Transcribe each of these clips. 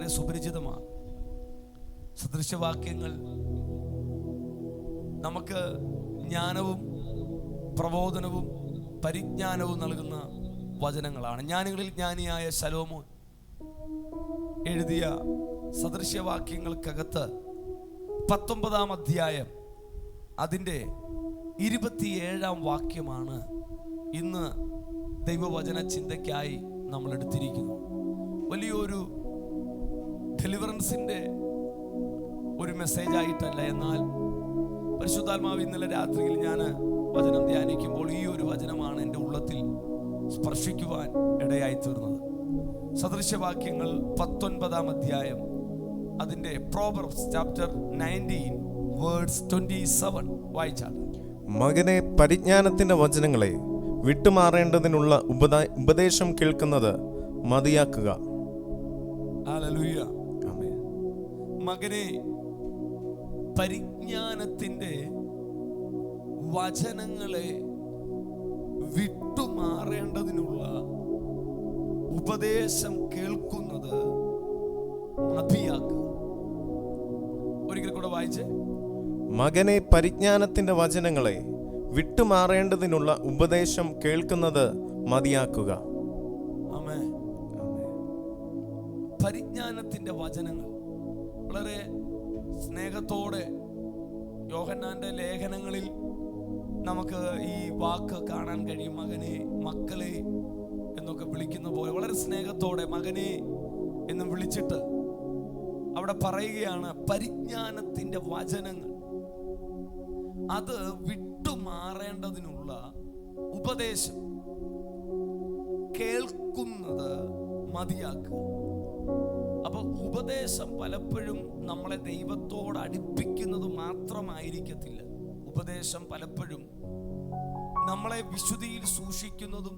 വളരെ സുപരിചിതമാണ്. സദൃശവാക്യങ്ങൾ നമുക്ക് ജ്ഞാനവും പ്രബോധനവും പരിജ്ഞാനവും നൽകുന്ന വചനങ്ങളാണ്. ജ്ഞാനികളിൽ ജ്ഞാനിയായ ശലോമോൻ എഴുതിയ സദൃശവാക്യങ്ങൾക്കകത്ത് 19-ാം അധ്യായം അതിൻ്റെ 27-ാം വാക്യമാണ് ഇന്ന് ദൈവവചന ചിന്തയ്ക്കായി നമ്മൾ എടുത്തിരിക്കുന്നത്. വലിയൊരു ഡെലിവറൻസിൻ്റെ ഒരു മെസ്സേജായിട്ടല്ല, എന്നാൽ പരിശുദ്ധാത്മാവ് ഇന്നലെ രാത്രിയിൽ ഞാൻ വചനം ധ്യാനിക്കുമ്പോൾ ഈ ഒരു വചനമാണ് എൻ്റെ ഉള്ളത്തിൽ സ്പർശിക്കുവാൻ ഇടയായി തീർന്നത്. സദൃശവാക്യങ്ങൾ 19-ാം അധ്യായം അതിൻ്റെ പ്രോവർബ്സ് ചാപ്റ്റർ 19 വേർഡ്സ് 27 വായിച്ചാണ്. മകനെ, പരിജ്ഞാനത്തിന്റെ വചനങ്ങളെ വിട്ടുമാറേണ്ടതിനുള്ള ഉപദേശം കേൾക്കുന്നത് മതിയാക്കുക. ഹല്ലേലൂയ. മകനെ, പരിജ്ഞാനത്തിന്റെ വചനങ്ങളെ വിട്ടുമാറേണ്ടതിനുള്ള ഉപദേശം കേൾക്കുന്നത് മതിയാക്കുക. ഒരിക്കൽ കൂടെ വായിച്ചേ. മകനെ, പരിജ്ഞാനത്തിന്റെ വചനങ്ങളെ വിട്ടുമാറേണ്ടതിനുള്ള ഉപദേശം കേൾക്കുന്നത് മതിയാക്കുക. ആമേൻ. പരിജ്ഞാനത്തിന്റെ വചനങ്ങൾ വളരെ സ്നേഹത്തോടെ യോഹന്നാന്റെ ലേഖനങ്ങളിൽ നമുക്ക് ഈ വാക്ക് കാണാൻ കഴിയും. മകനെ, മക്കളെ എന്നൊക്കെ വിളിക്കുന്ന പോലെ വളരെ സ്നേഹത്തോടെ മകനെ എന്ന് വിളിച്ചിട്ട് അവിടെ പറയുകയാണ്, പരിജ്ഞാനത്തിന്റെ വചനങ്ങൾ അത് വിട്ടുമാറേണ്ടതിനുള്ള ഉപദേശം കേൾക്കുന്നത് മതിയാക്കുക. അപ്പൊ ഉപദേശം പലപ്പോഴും നമ്മളെ ദൈവത്തോട് അടുപ്പിക്കുന്നത് മാത്രമായിരിക്കത്തില്ല. ഉപദേശം പലപ്പോഴും നമ്മളെ വിശുദ്ധിയിൽ സൂക്ഷിക്കുന്നതും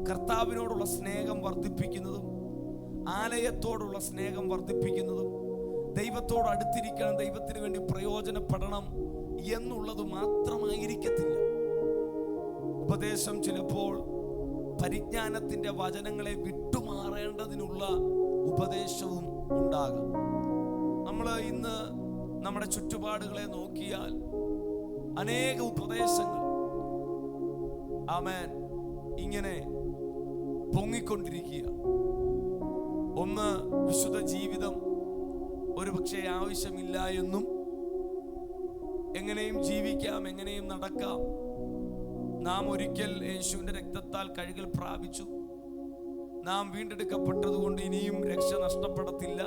കർത്താവിനോടുള്ള സ്നേഹം വർദ്ധിപ്പിക്കുന്നതും ആലയത്തോടുള്ള സ്നേഹം വർദ്ധിപ്പിക്കുന്നതും ദൈവത്തോട് അടുത്തിരിക്കണം, ദൈവത്തിന് വേണ്ടി പ്രയോജനപ്പെടണം എന്നുള്ളത് മാത്രമായിരിക്കത്തില്ല. ഉപദേശം ചിലപ്പോൾ പരിജ്ഞാനത്തിന്റെ വചനങ്ങളെ വിട്ടുമാറേണ്ടതിനുള്ള ഉപദേശവും ഉണ്ടാകാം. നമ്മൾ ഇന്ന് നമ്മുടെ ചുറ്റുപാടുകളെ നോക്കിയാൽ അനേക ഉപദേശങ്ങൾ ആമേൻ ഇങ്ങനെ പൊങ്ങിക്കൊണ്ടിരിക്കുക. ഒന്ന്, വിശുദ്ധ ജീവിതം ഒരു പക്ഷേ ആവശ്യമില്ല എന്നും, എങ്ങനെയും ജീവിക്കാം, എങ്ങനെയും നടക്കാം, നാം ഒരിക്കൽ യേശുവിന്റെ രക്തത്താൽ കഴുകൽ പ്രാപിച്ചു, നാം വീണ്ടെടുക്കപ്പെട്ടതുകൊണ്ട് ഇനിയും രക്ഷ നഷ്ടപ്പെടത്തില്ല,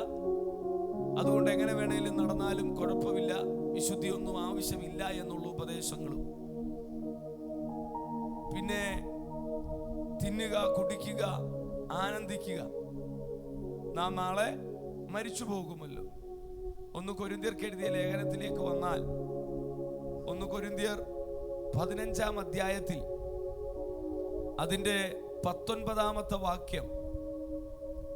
അതുകൊണ്ട് എങ്ങനെ വേണേലും നടന്നാലും കുഴപ്പമില്ല, വിശുദ്ധിയൊന്നും ആവശ്യമില്ല എന്നുള്ള ഉപദേശങ്ങളും, പിന്നെ തിന്നുക, കുടിക്കുക, ആനന്ദിക്കുക, നാം നാളെ മരിച്ചു പോകുമല്ലോ. 1 കൊരിന്ത്യർക്ക് എഴുതിയ ലേഖനത്തിലേക്ക് വന്നാൽ 1 കൊരിന്ത്യർ 15-ാം അധ്യായത്തിൽ അതിൻ്റെ 19-ാമത്തെ വാക്യം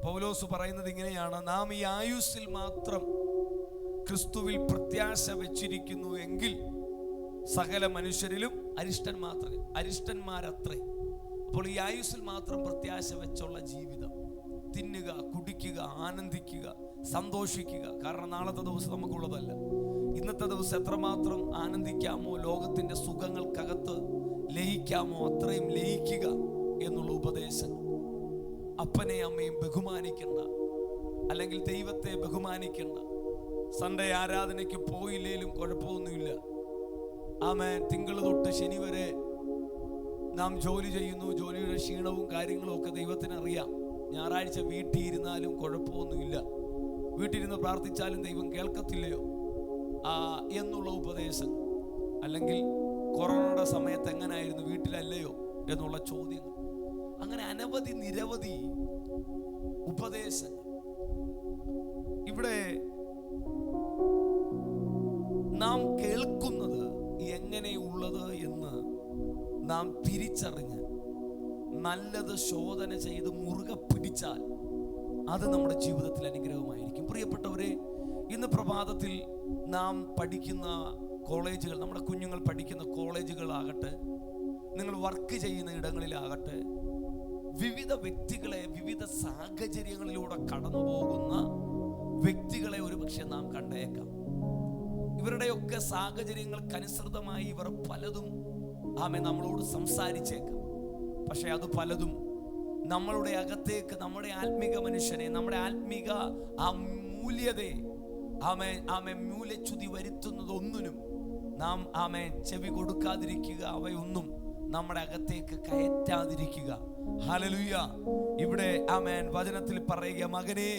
പൗലോസ് പറയുന്നത് ഇങ്ങനെയാണ്, നാം ഈ ആയുസ്സിൽ മാത്രം ക്രിസ്തുവിൽ പ്രത്യാശ വെച്ചിരിക്കുന്നു എങ്കിൽ സകല മനുഷ്യരിലും അരിഷ്ടന്മാരത്രേ. അപ്പോൾ ഈ ആയുസ്സിൽ മാത്രം പ്രത്യാശ വെച്ചുള്ള ജീവിതം, തിന്നുക, കുടിക്കുക, ആനന്ദിക്കുക, സന്തോഷിക്കുക. കാരണം നാളത്തെ ദിവസം നമുക്കുള്ളതല്ല. ഇന്നത്തെ ദിവസം എത്രമാത്രം ആനന്ദിക്കാമോ, ലോകത്തിന്റെ സുഖങ്ങൾക്കകത്ത് ലയിക്കാമോ അത്രയും ലയിക്കുക എന്നുള്ള ഉപദേശം. അപ്പനെ അമ്മയും ബഹുമാനിക്കണ്ട, അല്ലെങ്കിൽ ദൈവത്തെ ബഹുമാനിക്കണ്ട, സൺഡേ ആരാധനയ്ക്ക് പോയില്ലേലും കുഴപ്പമൊന്നുമില്ല, ആമേൻ, തിങ്കൾ തൊട്ട് ശനി വരെ നാം ജോലി ചെയ്യുന്നു, ജോലിയുടെ ക്ഷീണവും കാര്യങ്ങളും ഒക്കെ ദൈവത്തിന് അറിയാം, ഞായറാഴ്ച വീട്ടിൽ ഇരുന്നാലും കുഴപ്പമൊന്നുമില്ല, വീട്ടിലിരുന്ന് പ്രാർത്ഥിച്ചാലും ദൈവം കേൾക്കത്തില്ലയോ എന്നുള്ള ഉപദേശം, അല്ലെങ്കിൽ കൊറോണയുടെ സമയത്ത് എങ്ങനായിരുന്നു, വീട്ടിലല്ലയോ എന്നുള്ള ചോദ്യങ്ങൾ, അങ്ങനെ അനവധി നിരവധി ഉപദേശങ്ങൾ. ഇവിടെ നാം കേൾക്കുന്നത് എങ്ങനെയുള്ളത് എന്ന് നാം തിരിച്ചറിഞ്ഞ് നല്ലത് ശോധന ചെയ്ത് മുറുകെ പിടിച്ചാൽ അത് നമ്മുടെ ജീവിതത്തിൽ അനുഗ്രഹമായിരിക്കും. പ്രിയപ്പെട്ടവരെ, ഇന്ന് പ്രഭാതത്തിൽ നാം പഠിക്കുന്ന കോളേജുകൾ, നമ്മുടെ കുഞ്ഞുങ്ങൾ പഠിക്കുന്ന കോളേജുകളാകട്ടെ, നിങ്ങൾ വർക്ക് ചെയ്യുന്ന ഇടങ്ങളിലാകട്ടെ, വിവിധ വ്യക്തികളെ വിവിധ സാഹചര്യങ്ങളിലൂടെ കടന്നു പോകുന്ന വ്യക്തികളെ ഒരുപക്ഷെ നാം കണ്ടേക്കാം. ഇവരുടെയൊക്കെ സാഹചര്യങ്ങൾക്കനുസൃതമായി ഇവർ പലതും നമ്മളോട് സംസാരിച്ചേക്കാം. പക്ഷെ അത് പലതും നമ്മളുടെ അകത്തേക്ക്, നമ്മുടെ ആത്മീക മനുഷ്യനെ, നമ്മുടെ ആത്മീക ആ മൂല്യതയെ മൂല്യച്യുതി വരുത്തുന്നതൊന്നിനും നാം ചെവി കൊടുക്കാതിരിക്കുക, അവയൊന്നും നമ്മുടെ അകത്തേക്ക് കയറ്റാതിരിക്കുക. ഹല്ലേലൂയ. ഇവിടെ വചനത്തിൽ പറയുക, മകനെ,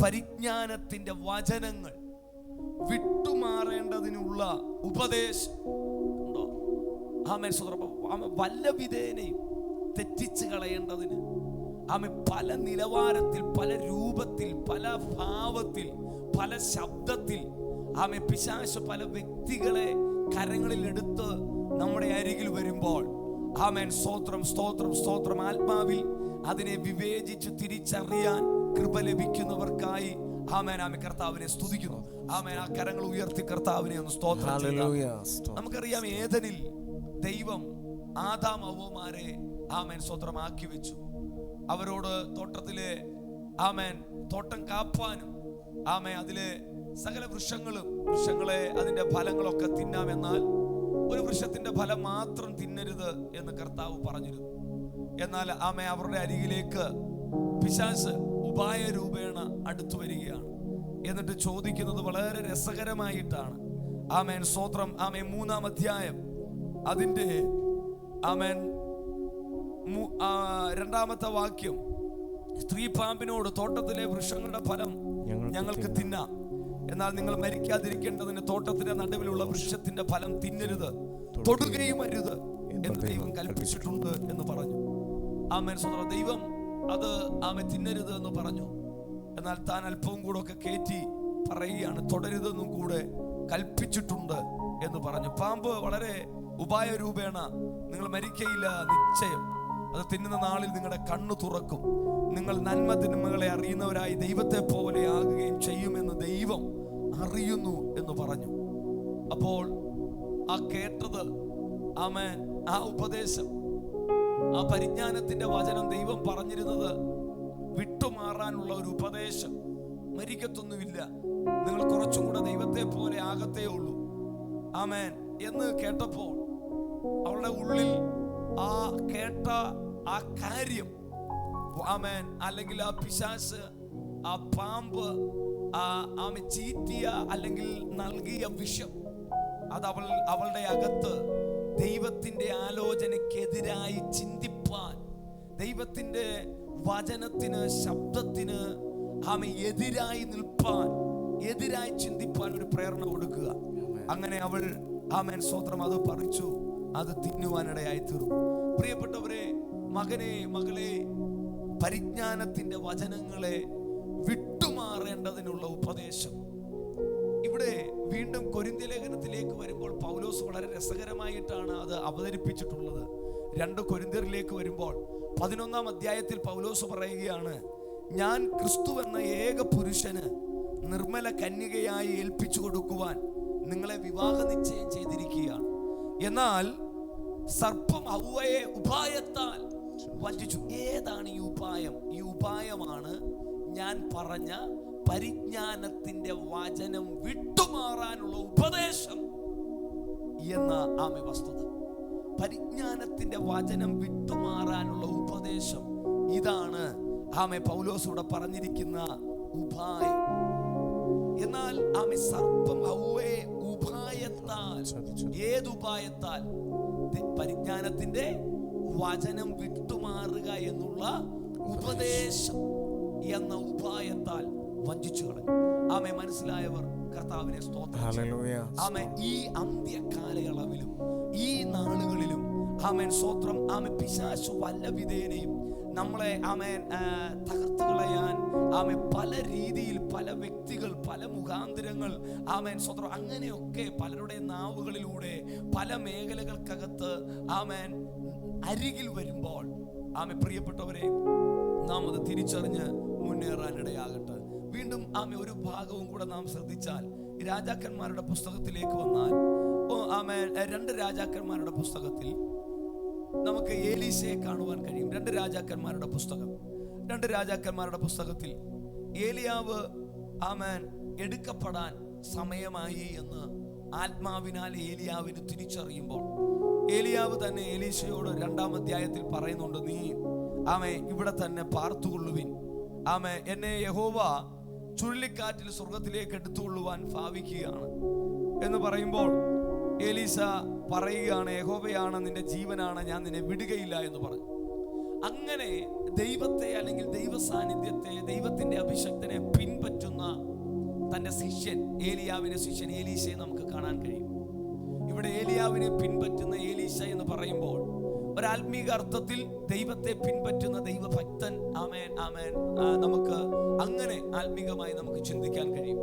പരിജ്ഞാനത്തിന്റെ വചനങ്ങൾ വിട്ടുമാറേണ്ടതിനുള്ള ഉപദേശം ഉണ്ടോ? വല്ല വിധേനയും തെറ്റിച്ച് കളയേണ്ടതിന് പല നിലവാരത്തിൽ, പല രൂപത്തിൽ, പല ഭാവത്തിൽ, പല ശബ്ദത്തിൽ പിശാച് പല വ്യക്തികളെ കരങ്ങളിൽ എടുത്ത് നമ്മുടെ അരികിൽ വരുമ്പോൾ സ്തോത്രം സ്തോത്രം സ്തോത്രം, ആത്മാവിൽ അതിനെ വിവേചിച്ച് തിരിച്ചറിയാൻ കൃപ ലഭിക്കുന്നവർക്കായി കർത്താവിനെ സ്തുതിക്കുന്നു. ആ കരങ്ങൾ ഉയർത്തി കർത്താവിനെ ഒന്ന് സ്തോത്രം ചെയ്യുക. നമുക്കറിയാം, ഏദനിൽ ദൈവം ആദാം ഹവ്വമാരെ സ്തോത്രം ആക്കി വെച്ചു. അവരോട് തോട്ടത്തിലെ തോട്ടം കാപ്പാനും അതിലെ സകല വൃക്ഷങ്ങളെ അതിന്റെ ഫലങ്ങളൊക്കെ തിന്നാമെന്നാൽ ഒരു വൃക്ഷത്തിന്റെ ഫലം മാത്രം തിന്നരുത് എന്ന് കർത്താവ് പറഞ്ഞിരുന്നു. എന്നാൽ അവരുടെ അരികിലേക്ക് പിശാച് ഉപായ രൂപേണ അടുത്തു വരികയാണ്. എന്നിട്ട് ചോദിക്കുന്നത് വളരെ രസകരമായിട്ടാണ്. സ്തോത്രം. 3-ാം അധ്യായം അതിന്റെ 2-ാമത്തെ വാക്യം, സ്ത്രീ പാമ്പിനോട്, തോട്ടത്തിലെ വൃക്ഷങ്ങളുടെ ഫലം ഞങ്ങൾക്ക് തിന്നാം, എന്നാൽ നിങ്ങൾ മരിക്കാതിരിക്കേണ്ടതിന് തോട്ടത്തിന്റെ നടുവിലുള്ള വൃക്ഷത്തിന്റെ ഫലം തിന്നരുത്, തൊടുകയും അരുത് എന്ന് ദൈവം കൽപ്പിച്ചിട്ടുണ്ട് എന്ന് പറഞ്ഞു. ദൈവം അത് തിന്നരുത് എന്ന് പറഞ്ഞു. എന്നാൽ താൻ അല്പവും കൂടെ ഒക്കെ കയറ്റി പറയുകയാണ്, തൊടരുതെന്നും കൂടെ കൽപ്പിച്ചിട്ടുണ്ട് എന്ന് പറഞ്ഞു. പാമ്പ് വളരെ ഉപായ രൂപേണ, നിങ്ങൾ മരിക്കയില്ല, നിശ്ചയം, അത് തിന്നുന്ന നാളിൽ നിങ്ങളുടെ കണ്ണു തുറക്കും, നിങ്ങൾ നന്മ തിന്മകളെ അറിയുന്നവരായി ദൈവത്തെ പോലെ ആകുകയും ചെയ്യുമെന്ന് ദൈവം അറിയുന്നു എന്ന് പറഞ്ഞു. അപ്പോൾ കേട്ടത് ആ ഉപദേശം, ആ പരിജ്ഞാനത്തിന്റെ വചനം, ദൈവം പറഞ്ഞിരുന്നത് വിട്ടുമാറാനുള്ള ഒരു ഉപദേശം. മരിക്കത്തൊന്നുമില്ല, നിങ്ങൾ കുറച്ചും കൂടെ ദൈവത്തെ പോലെ ആകത്തേ ഉള്ളൂ എന്ന് കേട്ടപ്പോൾ അവളുടെ ഉള്ളിൽ ആ കേട്ട ആ കാര്യം, അല്ലെങ്കിൽ ആ പിശാച്, ആ പാമ്പ് ചീറ്റിയ അല്ലെങ്കിൽ നൽകിയ വിഷം, അത് അവളുടെ അകത്ത് ദൈവത്തിന്റെ ആലോചനയ്ക്കെതിരായി ചിന്തിപ്പാൻ, ദൈവത്തിന്റെ വചനത്തിന്, ശബ്ദത്തിന് എതിരായി നിൽപ്പാൻ, എതിരായി ചിന്തിപ്പാൻ ഒരു പ്രേരണ കൊടുക്കുക. അങ്ങനെ അവൾ സ്തോത്രം അത് പറിച്ചു, അത് തിന്നുവാനിടയായി തീർന്നു. പ്രിയപ്പെട്ടവരെ, മകനെ, മകളെ, പരിജ്ഞാനത്തിന്റെ വചനങ്ങളെ വിട്ടുമാറേണ്ടതിനുള്ള ഉപദേശം. ഇവിടെ വീണ്ടും കൊരിന്ത്യ ലേഖനത്തിലേക്ക് വരുമ്പോൾ പൗലോസ് വളരെ രസകരമായിട്ടാണ് അത് അവതരിപ്പിച്ചിട്ടുള്ളത്. 2 കൊരിന്ത്യരിലേക്ക് വരുമ്പോൾ 11-ാം അധ്യായത്തിൽ പൗലോസ് പറയുകയാണ്, ഞാൻ ക്രിസ്തു എന്ന ഏക പുരുഷന് നിർമ്മല കന്യകയായി ഏൽപ്പിച്ചു കൊടുക്കുവാൻ നിങ്ങളെ വിവാഹ നിശ്ചയം ചെയ്തിരിക്കുകയാണ്. എന്നാൽ സർപ്പം ഹവ്വയെ ഉപായത്താൽ വഞ്ചിച്ചു. ഏതാണ് ഈ ഉപായം? ഈ ഉപായമാണ് ഞാൻ പറഞ്ഞ പരിജ്ഞാനത്തിന്റെ വചനം വിട്ടുമാറാനുള്ള ഉപദേശം എന്ന വസ്തുത. പരിജ്ഞാനത്തിന്റെ വചനം വിട്ടുമാറാനുള്ള ഉപദേശം, ഇതാണ് പൗലോസ് ഇവിടെ പറഞ്ഞിരിക്കുന്ന ഉപായം. എന്നാൽ സർപ്പം ഹവ്വയെ ഉപായത്താൽ, ഏതുപായത്താൽ? പരിജ്ഞാനത്തിന്റെ വചനം വിട്ടുമാറുക എന്നുള്ള ഉപദേശം എന്ന ഉപായത്താൽ വഞ്ചിച്ചു കളഞ്ഞു. മനസ്സിലായവർ കർത്താവിനെ സ്തോത്രം. ഈ അന്ത്യകാലയളവിലും ഈ നാളുകളിലും സ്തോത്രം, പിശാച് വല്ല വിധേനയും നമ്മളെ തകർത്ത് കളയാൻ പല രീതിയിൽ, പല വ്യക്തികൾ, പല മുഖാന്തരങ്ങൾ സ്വന്തം അങ്ങനെയൊക്കെ പലരുടെ നാവുകളിലൂടെ പല മേഖലകൾക്കകത്ത് അരികിൽ വരുമ്പോൾ പ്രിയപ്പെട്ടവരെ, നാം അത് തിരിച്ചറിഞ്ഞ് മുന്നേറാനിടയാകട്ടെ. വീണ്ടും ഒരു ഭാഗവും കൂടെ നാം ശ്രദ്ധിച്ചാൽ, രാജാക്കന്മാരുടെ പുസ്തകത്തിലേക്ക് വന്നാൽ 2 രാജാക്കന്മാരുടെ പുസ്തകത്തിൽ നമുക്ക് ഏലീശയെ കാണുവാൻ കഴിയും. 2 രാജാക്കന്മാരുടെ പുസ്തകത്തിൽ ഏലിയാവ് ആമേൻ എടുക്കപ്പെടാൻ സമയമായി എന്ന് ആത്മാവിനാൽ ഏലിയാവിന് തിരിച്ചറിയുമ്പോൾ ഏലിയാവ് തന്നെ എലീശയോട് 2-ാം അധ്യായത്തിൽ പറയുന്നുണ്ട്, നീ ഇവിടെ തന്നെ പാർത്തുകൊള്ളുവിൻ. എന്നെ യഹോവ ചുഴലിക്കാറ്റിൽ സ്വർഗത്തിലേക്ക് എടുത്തുകൊള്ളുവാൻ ഭാവിക്കുകയാണ് എന്ന് പറയുമ്പോൾ എലീശ പറയുകയാണ്, യഹോവയാണ്, നിന്റെ ജീവനാണ്, ഞാൻ നിന്നെ വിടുകയില്ല എന്ന് പറഞ്ഞു. അങ്ങനെ ദൈവത്തെ അല്ലെങ്കിൽ ദൈവ സാന്നിധ്യത്തെ, ദൈവത്തിന്റെ അഭിഷക്തനെ പിൻപറ്റുന്ന തന്റെ ശിഷ്യൻ, ഏലിയാവിന്റെ ശിഷ്യൻ എലീശയെ നമുക്ക് കാണാൻ കഴിയും. ഇവിടെ ഏലിയാവിനെ പിൻപറ്റുന്ന എലീശ എന്ന് പറയുമ്പോൾ ഒരാത്മീക അർത്ഥത്തിൽ ദൈവത്തെ പിൻപറ്റുന്ന ദൈവഭക്തൻ. ആമേൻ ആമേൻ. നമുക്ക് അങ്ങനെ ആത്മീകമായി നമുക്ക് ചിന്തിക്കാൻ കഴിയും.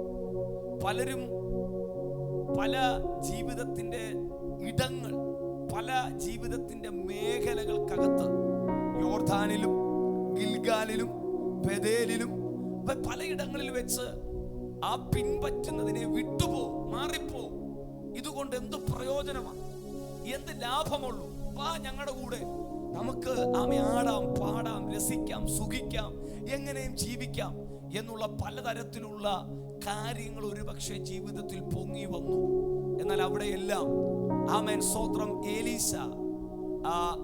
പലരും പല ജീവിതത്തിന്റെ ഇടങ്ങൾ, പല ജീവിതത്തിന്റെ മേഖലകൾക്കകത്ത്, യോർദാനിലും ഗിൽഗാലിലും ബേഥേലിലും പലയിടങ്ങളിൽ വെച്ച് ആ പിൻപറ്റുന്നതിനെ വിട്ടുപോ, മാറിപ്പോ, ഇതുകൊണ്ട് എന്ത് പ്രയോജനമാണ്, എന്ത് ലാഭമുള്ളൂ, വാ ഞങ്ങളുടെ കൂടെ, നമുക്ക് ആടാം, പാടാം, രസിക്കാം, സുഖിക്കാം, എങ്ങനെയും ജീവിക്കാം എന്നുള്ള പലതരത്തിലുള്ള കാര്യങ്ങൾ ഒരുപക്ഷെ ജീവിതത്തിൽ പൊങ്ങി വന്നു. എന്നാൽ അവിടെയെല്ലാം ആമേൻ സ്തോത്രം, എലീശ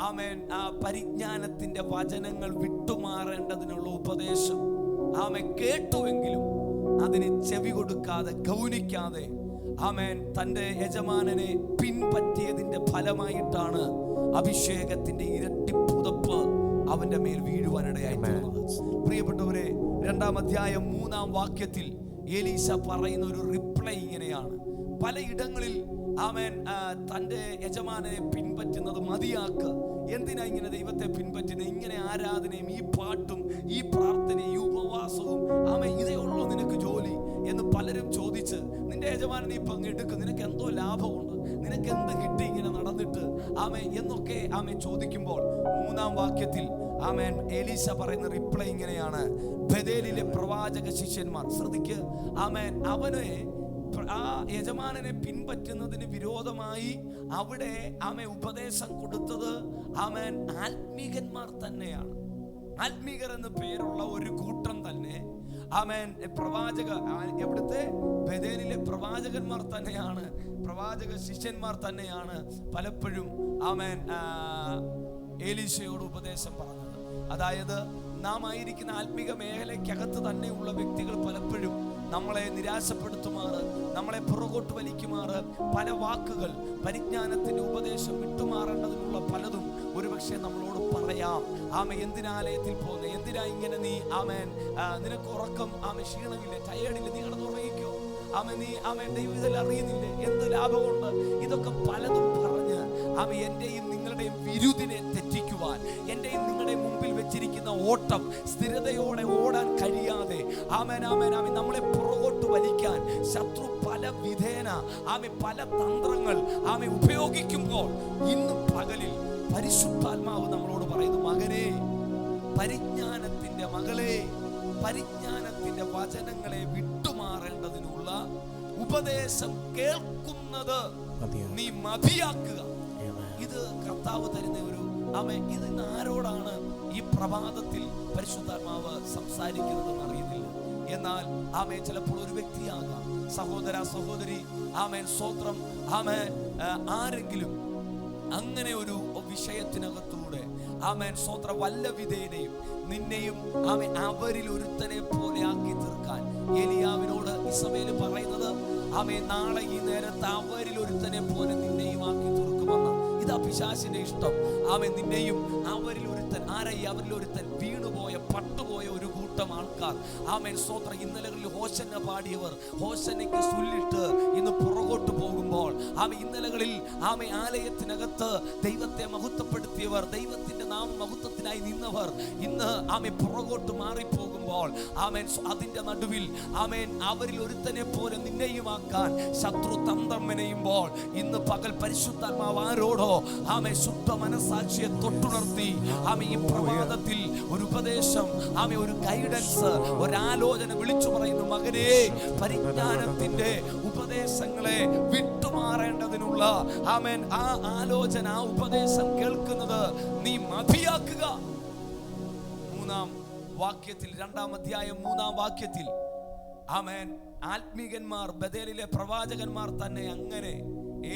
ആമേൻ ആ പരിജ്ഞാനത്തിന്റെ വചനങ്ങൾ വിട്ടുമാറേണ്ടതിനുള്ള ഉപദേശം കേട്ടുവെങ്കിലും അതിന് ചെവി കൊടുക്കാതെ, ഗൗനിക്കാതെ ആമേൻ തന്റെ യജമാനനെ പിൻപറ്റിയതിന്റെ ഫലമായിട്ടാണ് അഭിഷേകത്തിന്റെ ഇരട്ടി പുതപ്പ് അവന്റെ മേൽ വീഴുവാനിടയായി തീർന്നത്. പ്രിയപ്പെട്ടവരെ, 2-ാം അധ്യായം 3-ാം വാക്യത്തിൽ എലീശ പറയുന്ന ഒരു റിപ്ലൈ ഇങ്ങനെയാണ്. പലയിടങ്ങളിൽ ആമേൻ തന്റെ യജമാനനെ പിൻപറ്റുന്നത് മതിയാക്ക്. എന്തിനാ ഇങ്ങനെ ദൈവത്തെ പിൻപറ്റുന്നത്? ഇങ്ങനെ ആരാധനയും ഈ പാട്ടും ഈ പ്രാർത്ഥനയും ഈ ഉപവാസവും ഇതേ ഉള്ളൂ നിനക്ക് ജോലി എന്ന് പലരും ചോദിച്ച്, നിന്റെ യജമാനൻ നീ പങ്കെടുക്കും, നിനക്ക് എന്തോ ലാഭമുണ്ട്, നിനക്ക് എന്ത് കിട്ടി ഇങ്ങനെ നടന്നിട്ട് എന്നൊക്കെ ചോദിക്കുമ്പോൾ 3-ാം വാക്യത്തിൽ എലീശ പറയുന്ന റിപ്ലൈ ഇങ്ങനെയാണ്. ബേഥേലിലെ പ്രവാചക ശിഷ്യന്മാർ, ശ്രദ്ധിക്ക്, അവനെ ആ യജമാനനെ പിൻപറ്റുന്നതിന് വിരോധമായി അവിടെ ഉപദേശം കൊടുത്തത് ആത്മീകന്മാർ തന്നെയാണ്. ആത്മീകർ എന്ന് പേരുള്ള ഒരു കൂട്ടം തന്നെ പ്രവാചക, എവിടുത്തെ ബേഥേലിലെ പ്രവാചകന്മാർ തന്നെയാണ്, പ്രവാചക ശിഷ്യന്മാർ തന്നെയാണ് പലപ്പോഴും എലീശയോട് ഉപദേശം പറഞ്ഞത്. അതായത് നാം ആയിരിക്കുന്ന ആത്മീക മേഖലയ്ക്കകത്ത് തന്നെയുള്ള വ്യക്തികൾ പലപ്പോഴും നമ്മളെ നിരാശപ്പെടുത്തുമാറ്, നമ്മളെ പുറകോട്ട് വലിക്കുമാറ് പല വാക്കുകൾ, പരിജ്ഞാനത്തിന്റെ ഉപദേശം വിട്ടുമാറേണ്ടതിനുള്ള പലതും ഒരുപക്ഷെ നമ്മളോട് പറയാം. എന്തിനാലയത്തിൽ പോകുന്നത്, എന്തിനാ ഇങ്ങനെ നീ നിനക്ക് ഉറക്കം ക്ഷീണമില്ലേ, ടയേർഡില്ലേ, നീ കിടന്നുറങ്ങിക്കോ, നീ ദൈവം ഇതെല്ലാം അറിയുന്നില്ലേ, എന്ത് ലാഭമുണ്ട്, ഇതൊക്കെ പലതും പറഞ്ഞ് എന്റെയും നിങ്ങളുടെയും വിരുദിനെ തെറ്റിക്കുവാൻ, എന്റെയും നിങ്ങളുടെയും മുമ്പിൽ വെച്ചിരിക്കുന്ന ഓട്ടം സ്ഥിരതയോടെ ഓടാൻ കഴിയാതെ നമ്മളെ പുറകോട്ട് വലിക്കാൻ ശത്രു പല വിധേന പല തന്ത്രങ്ങൾ ഉപയോഗിക്കുമ്പോൾ ഇന്ന് പകലിൽ പരിശുദ്ധാത്മാവ് നമ്മളോട് പറയുന്നു, മകനെ, പരിജ്ഞാനത്തിന്റെ മകളെ, പരിജ്ഞാനത്തിന്റെ വചനങ്ങളെ വിട്ടുമാറേണ്ടതിനുള്ള ഉപദേശം കേൾക്കുന്നത് നീ മതിയാക്കുക. ഇത് കർത്താവ് തരുന്ന ഒരു ഇത് ആരോടാണ് ഈ പ്രഭാതത്തിൽ പരിശുദ്ധാത്മാവ് സംസാരിക്കുന്നതെന്ന് അറിയുന്നില്ല. എന്നാൽ ചിലപ്പോൾ ഒരു വ്യക്തിയാകാം, സഹോദര സഹോദരി, സ്തോത്രം, ആരെങ്കിലും അങ്ങനെ ഒരു വിഷയത്തിനകത്തൂടെ സ്തോത്ര വല്ല വിധേനയും നിന്നെയും അവരിൽ ഒരുത്തനെ പോലെ ആക്കി തീർക്കാൻ ഏലിയാവിനോട് ഇസബേൽ പറയുന്നത്, നാളെ ഈ നേരത്ത് അവരിൽ ഒരുത്തനെ പോലെ നിന്നെയും ആക്കി തീർക്കുമെന്ന്. ഇതാ പിശാചിന്റെ ഇഷ്ടം. നിന്നെയും അവരിൽ ഒരുത്തൻ, ആരായി അവരിൽ ഒരുത്തൻ? വീണുപോയ, പട്ടുപോയ ഒരു കൂട്ടം ആൾക്കാർ. സ്തോത്ര, ഇന്നലകളിൽ ഹോശന്ന പാടിയവർ ഹോശന്നയ്ക്ക് ചൊല്ലിട്ട് ഇന്ന് പുറകോട്ട് പോകുമ്പോൾ, ഇന്നലകളിൽ ആലയത്തിനകത്ത് ദൈവത്തെ മഹത്വപ്പെടുത്തിയവർ, ദൈവത്തിന്റെ നാമ മഹത്വത്തിനായി നിന്നവർ ഇന്ന് പുറകോട്ട് മാറിപ്പോകുമ്പോൾ അതിന്റെ നടുവിൽ അവരിൽ ഒരുത്തനെ പോലെ നിന്നെയുമാക്കാൻ ശത്രു തന്ത്രം മെനയുമ്പോൾ ഇന്ന് പകൽ പരിശുദ്ധാത്മാവ് ആരോടോ ശുദ്ധ മനസാക്ഷിയെ തൊട്ടുണർത്തി ഈ പ്രഭാതത്തിൽ ഒരു ഉപദേശം, ഒരു ഗൈഡൻസ്, ഒരാലോചന വിളിച്ചു പറയുന്നു, മകനെ, പരിജ്ഞാനത്തിന്റെ ഉപദേശങ്ങളെ വിട്ടുമാറേണ്ടതിനുള്ള ആ ആലോചന, ആ ഉപദേശം കേൾക്കുന്നത് നീ മതിയാക്കുക. 3-ാം വാക്യത്തിൽ, 2-ാം അധ്യായം 3-ാം വാക്യത്തിൽ ആമേൻ ആത്മീകന്മാർ, ബഥേലിലെ പ്രവാചകന്മാർ തന്നെ അങ്ങനെ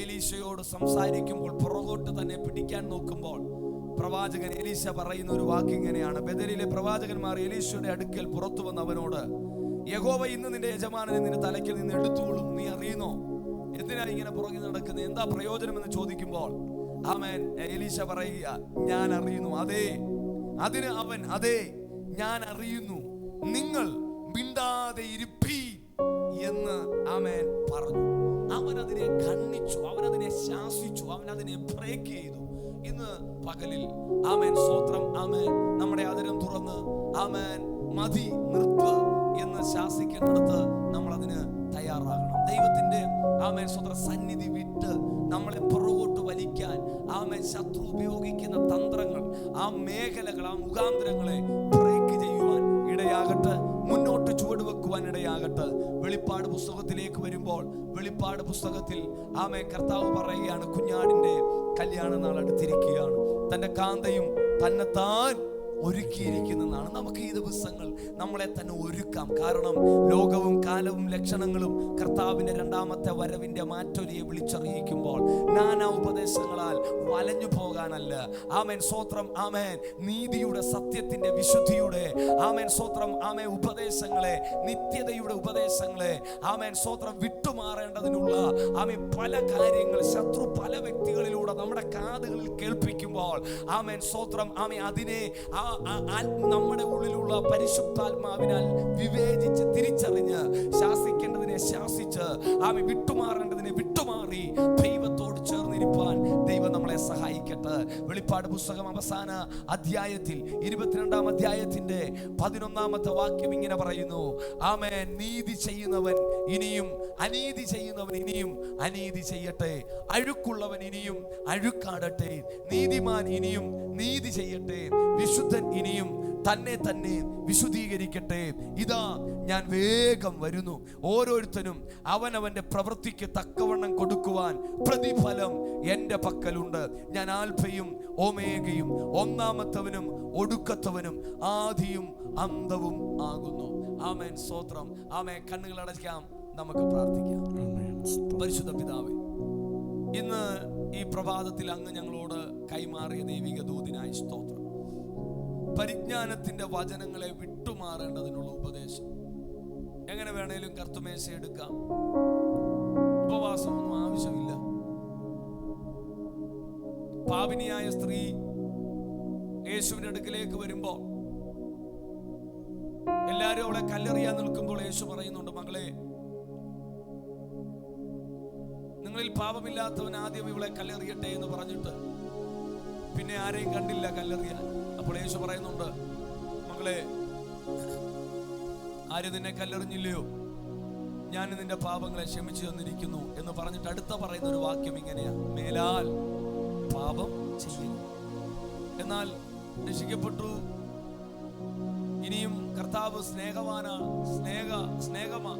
എലീശയോട് സംസാരിക്കുമ്പോൾ പുറകോട്ട് തന്നെ പിടിക്കാൻ നോക്കുമ്പോൾ പ്രവാചകൻ എലീശ പറയുന്ന ഒരു വാക്ക് ഇങ്ങനെയാണ്. ബഥേലിലെ പ്രവാചകന്മാർ എലീശയുടെ അടുക്കൽ പുറത്തു വന്ന് അവനോട്, യഹോവ ഇന്ന് നിന്റെ യജമാനനെ നിന്റെ തലയ്ക്കിൽ നിന്ന് എടുത്തുകൊള്ളും, നീ അറിയുന്നോ? എന്തിനാ ഇങ്ങനെ പുറകിൽ നടക്കുന്നത്? എന്താ പ്രയോജനം എന്ന് ചോദിക്കുമ്പോൾ ആമേൻ എലീശ പറയുക, ഞാൻ അറിയുന്നു. അതേ, അതിന് അവൻ, അതെ ഞാൻ അറിയുന്നു, നിങ്ങൾ മിണ്ടാതെ ഇരിപ്പീൻ എന്ന് ആമേൻ പറഞ്ഞു. അവൻ അതിനെ ഖണ്ഡിച്ചു, അവൻ അതിനെ ശാസിച്ചു, അവൻ അതിനെ ബ്രേക്ക് ചെയ്തു. ഇന്ന് പകലിൽ ആമേൻ സ്തോത്രം, ആമേൻ നമ്മുടെ അതിരം തുറന്ന് ആമേൻ മതി, നിർത്ത് എന്ന് ശാസിക്കേണ്ടടുത്ത് നമ്മൾ അതിന് തയ്യാറാകണം. ദൈവത്തിന്റെ ആമേൻ സ്തോത്ര സന്നിധി വിട്ട് നമ്മളെ പുറകോട്ട് വലിക്കാൻ ആമേൻ ശത്രു ഉപയോഗിക്കുന്ന തന്ത്രങ്ങൾ, ആ മേഖലകൾ, ആ മുഖാന്തരങ്ങളെ ബ്രേക്ക് ചെയ്യുവാൻ ഇടയാകട്ടെ, മുന്നോട്ട് ചുവടുവെക്കുവാൻ ഇടയാകട്ടെ. വെളിപ്പാട് പുസ്തകത്തിലേക്ക് വരുമ്പോൾ വെളിപ്പാട് പുസ്തകത്തിൽ ആമേൻ കർത്താവ് പറയുകയാണ്, കുഞ്ഞാടിന്റെ കല്യാണ നാൾ അടുത്തിരിക്കുകയാണ്, തന്റെ കാന്തയും തന്നെത്താൻ ഒരുക്കിയിരിക്കുന്നതാണ്. നമുക്ക് ഈ ദിവസങ്ങൾ നമ്മളെ തന്നെ ഒരുക്കാം. കാരണം ലോകവും കാലവും ലക്ഷണങ്ങളും കർത്താവിന്റെ രണ്ടാമത്തെ വരവിന്റെ മാറ്റൊലിയെ വിളിച്ചറിയിക്കുമ്പോൾ നാനാ ഉപദേശങ്ങളാൽ വലഞ്ഞു പോകാനല്ല. ആമേൻ സ്തോത്രം, ആമേൻ നീതിയുടെ, സത്യത്തിന്റെ, വിശുദ്ധിയുടെ ആമേൻ സ്തോത്രം, ആമേൻ ഉപദേശങ്ങളെ, നിത്യതയുടെ ഉപദേശങ്ങളെ ആമേൻ സ്തോത്രം വിട്ടുമാറേണ്ടതിനുള്ള ആമേൻ പല കാര്യങ്ങൾ ശത്രു പല വ്യക്തികളിലൂടെ നമ്മുടെ കാതുകളിൽ കേൾപ്പിക്കുമ്പോൾ ആമേൻ സ്തോത്രം, ആമേൻ അതിനെ നമ്മുടെ ഉള്ളിലുള്ള പരിശുദ്ധാത്മാവിനാൽ വിവേചിച്ച് തിരിച്ചറിഞ്ഞ് ശാസിക്കേണ്ടതിനെ ശാസിച്ച് ആമേൻ വിട്ടുമാറേണ്ടതിനെ വിട്ടുമാറി ദൈവത്തോട് ചേർന്നിരിപ്പാൻ ദൈവം നമ്മളെ സഹായിക്കട്ടെ. വെളിപ്പാട് പുസ്തകം അവസാന അധ്യായത്തിൽ 22-ാം അധ്യായത്തിന്റെ 11-ാമത്തെ വാക്യം ഇങ്ങനെ പറയുന്നു, ആമേൻ നീതി ചെയ്യുന്നവൻ ഇനിയും അനീതി ചെയ്യുന്നവൻ ഇനിയും അനീതി ചെയ്യട്ടെ, അഴുക്കുള്ളവൻ ഇനിയും അഴുക്കാടട്ടെ, നീതിമാൻ ഇനിയും നീതി ചെയ്യട്ടെ, വിശുദ്ധൻ ഇനിയും തന്നെ തന്നെ വിശുദ്ധീകരിക്കട്ടെ. ഇതാ ഞാൻ വേഗം വരുന്നു, ഓരോരുത്തനും അവനവന്റെ പ്രവൃത്തിക്ക് തക്കവണ്ണം കൊടുക്കുവാൻ പ്രതിഫലം എന്റെ പക്കലുണ്ട്. ഞാൻ ആൽഫയും ഓമേഗയും, ഒന്നാമത്തവനും ഒടുക്കത്തവനും ആദിയും അന്തവും ആകുന്നു. ആമേൻ സ്തോത്രം, ആമേൻ. കണ്ണുകൾ അടയ്ക്കാം, നമുക്ക് പ്രാർത്ഥിക്കാം. പരിശുദ്ധ പിതാവേ, ഇന്ന് ഈ പ്രഭാതത്തിൽ അങ്ങ് ഞങ്ങളോട് കൈമാറിയ ദൈവിക ദൂതിനായി സ്തോത്രം. പരിജ്ഞാനത്തിന്റെ വചനങ്ങളെ വിട്ടുമാറേണ്ടതിനുള്ള ഉപദേശം എങ്ങനെ വേണേലും കർത്തുമേശ എടുക്കാം, ഉപവാസമൊന്നും ആവശ്യമില്ല. പാപിനിയായ സ്ത്രീ യേശുവിന്റെ അടുക്കിലേക്ക് വരുമ്പോൾ എല്ലാരും അവളെ കല്ലെറിയാൻ നിൽക്കുമ്പോൾ യേശു പറയുന്നുണ്ട്, മകളെ, നിങ്ങളിൽ പാപമില്ലാത്തവൻ ആദ്യം ഇവളെ കല്ലെറിയട്ടെ എന്ന് പറഞ്ഞിട്ട് പിന്നെ ആരെയും കണ്ടില്ല കല്ലെറിയാൻ. അപ്പോൾ യേശു പറയുന്നുണ്ട്, മകളെ, ആരും നിന്നെ കല്ലെറിഞ്ഞില്ലയോ? ഞാൻ നിന്റെ പാപങ്ങളെ ക്ഷമിച്ചു തന്നിരിക്കുന്നു എന്ന് പറഞ്ഞിട്ട് അടുത്ത പറയുന്ന ഒരു വാക്യം ഇങ്ങനെയാ, മേലാൽ പാപം ചെയ്യും. എന്നാൽ രക്ഷിക്കപ്പെട്ടു, ഇനിയും കർത്താവ് സ്നേഹവാനാണ്, സ്നേഹമാ.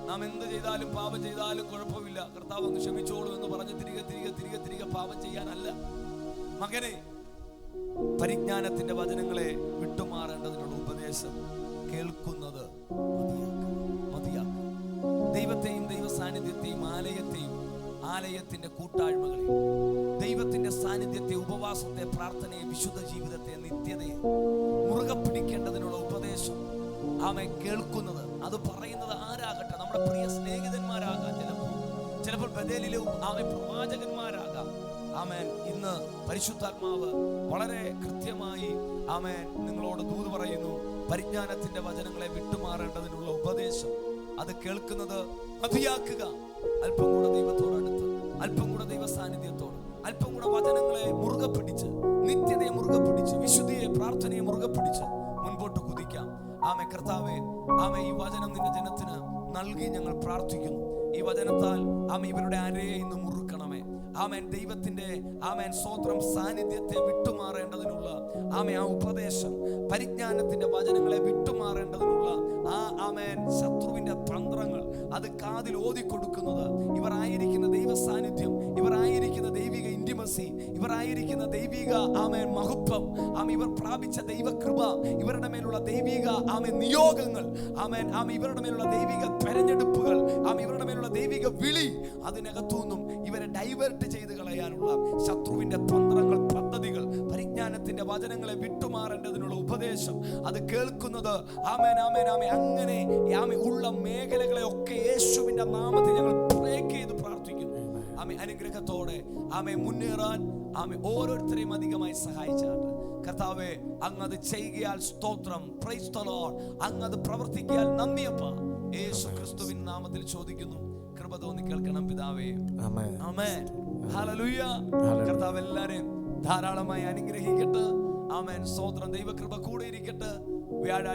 നാം എന്ത് ചെയ്താലും പാപം ചെയ്താലും കുഴപ്പമില്ല, കർത്താവ് ഒന്ന് ക്ഷമിച്ചോളൂ എന്ന് പറഞ്ഞ് തിരികെ പാപം ചെയ്യാനല്ല. മകനെ, പരിജ്ഞാനത്തിന്റെ വചനങ്ങളെ വിട്ടുമാറേണ്ടതിനുള്ള ഉപദേശം കേൾക്കുന്നത് മതിയാക്കുക. ദൈവത്തെയും ദൈവ സാന്നിധ്യത്തെയും ആലയത്തിന്റെ കൂട്ടായ്മകളെയും ദൈവത്തിന്റെ സാന്നിധ്യത്തെ, ഉപവാസത്തെ, പ്രാർത്ഥനയെ, വിശുദ്ധ ജീവിതത്തെ, നിത്യതയെ മുറുകെ പിടിക്കേണ്ടതിനുള്ള ഉപദേശം ആമേൻ കേൾക്കുന്നത്. അത് പറയുന്നത് ആരാകട്ടെ, നമ്മുടെ പ്രിയ സ്നേഹിതന്മാരാകാം, ചിലപ്പോൾ ബഥേലിലെ ആമേൻ പ്രവാചകന്മാരാകാം. ആമേൻ ഇന്ന് പരിശുദ്ധാത്മാവ് വളരെ കൃത്യമായി ആമേൻ നിങ്ങളോട് ദൂത് പറയുന്നു. പരിജ്ഞാനത്തിന്റെ വചനങ്ങളെ വിട്ടുമാറേണ്ടതിനുള്ള ഉപദേശം അത് കേൾക്കുന്നത് മതിയാക്കുക. അല്പം കൂടെ ദൈവത്തോടടുത്ത്, അല്പം കൂടെ ദൈവ സാന്നിധ്യത്തോട്, അല്പം കൂടെ വചനങ്ങളെ മുറുകെ പിടിച്ച്, നിത്യതയെ മുറുകെ പിടിച്ച്, വിശുദ്ധിയെ, പ്രാർത്ഥനയെ മുറുകെ പിടിച്ച് മുൻപോട്ട് കുതിക്കാം. ആമേ കർത്താവേ, ആമേ ഈ വചനം നിന്റെ ജനത്തിന് നൽകി ഞങ്ങൾ പ്രാർത്ഥിക്കുന്നു. ഈ വചനത്താൽ ആമേ ഇവരുടെ അരയെ ഇന്ന് മുറുക്കണമേ. ആമേൻ ദൈവത്തിന്റെ ആമേൻ സ്തോത്രം സാന്നിധ്യത്തെ വിട്ടുമാറേണ്ടതിനുള്ള ആ ഉപദേശം, പരിജ്ഞാനത്തിന്റെ വചനങ്ങളെ വിട്ടുമാറേണ്ടതിനുള്ള ആമേൻ ശത്രുവിന്റെ തന്ത്രങ്ങൾ, അത് കാതിൽ ഓതിക്കൊടുക്കുന്നത്, ഇവർ ആയിരിക്കുന്ന ദൈവ സാന്നിധ്യം, ഇവർ ആയിരിക്കുന്ന ദൈവിക ഇന്റിമസി, ഇവർ ആയിരിക്കുന്ന ദൈവിക ആമേൻ മഹത്വം, ഇവർ പ്രാപിച്ച ദൈവകൃപ, ഇവരുടെ മേലുള്ള ദൈവിക നിയോഗങ്ങൾ, ഇവരുടെ മേലുള്ള ദൈവിക തെരഞ്ഞെടുപ്പുകൾ, ഇവരുടെ മേലുള്ള ദൈവിക വിളി, അതിനകത്തുനിന്നും ഇവരെ ഡൈവേർട്ട് ചെയ്ത് കളയാനുള്ള ശത്രുവിന്റെ തന്ത്രങ്ങൾ, പദ്ധതികൾ, പരിജ്ഞാനത്തിന്റെ വചനങ്ങളെ വിട്ടുമാറേണ്ടതിനുള്ള ഉപദേശം, അത് കേൾക്കുന്നത് അങ്ങനെ ഉള്ള മേഖലകളെ ഒക്കെ യേശുവിന്റെ നാമത്തിൽ ഞങ്ങൾ ബ്രേക്ക് ചെയ്ത് പ്രാർത്ഥിക്കുന്നു. അനുഗ്രഹത്തോടെ മുന്നേറാൻ ഓരോരുത്തരെയും അധികമായി സഹായിച്ചാട്ട് കർത്താവേ, അങ്ങത് ചെയ്യുകയാൽ സ്തോത്രം. Praise the Lord. അങ്ങത് പ്രവർത്തിക്കാൻ നന്ദിയപ്പ. യേശു ക്രിസ്തുവിൻ നാമത്തിൽ ചോദിക്കുന്നു, കൃപ തോന്നി കേൾക്കണം പിതാവേ. ആമേൻ. ഹല്ലേലൂയ. കർത്താവ് എല്ലാവരെയും ധാരാളമായി അനുഗ്രഹിക്കട്ടെ. ആമേൻ. സ്തോത്രം. ദൈവകൃപ കൂടെ ഇരിക്കട്ടെ. വ്യാഴാഴ്ച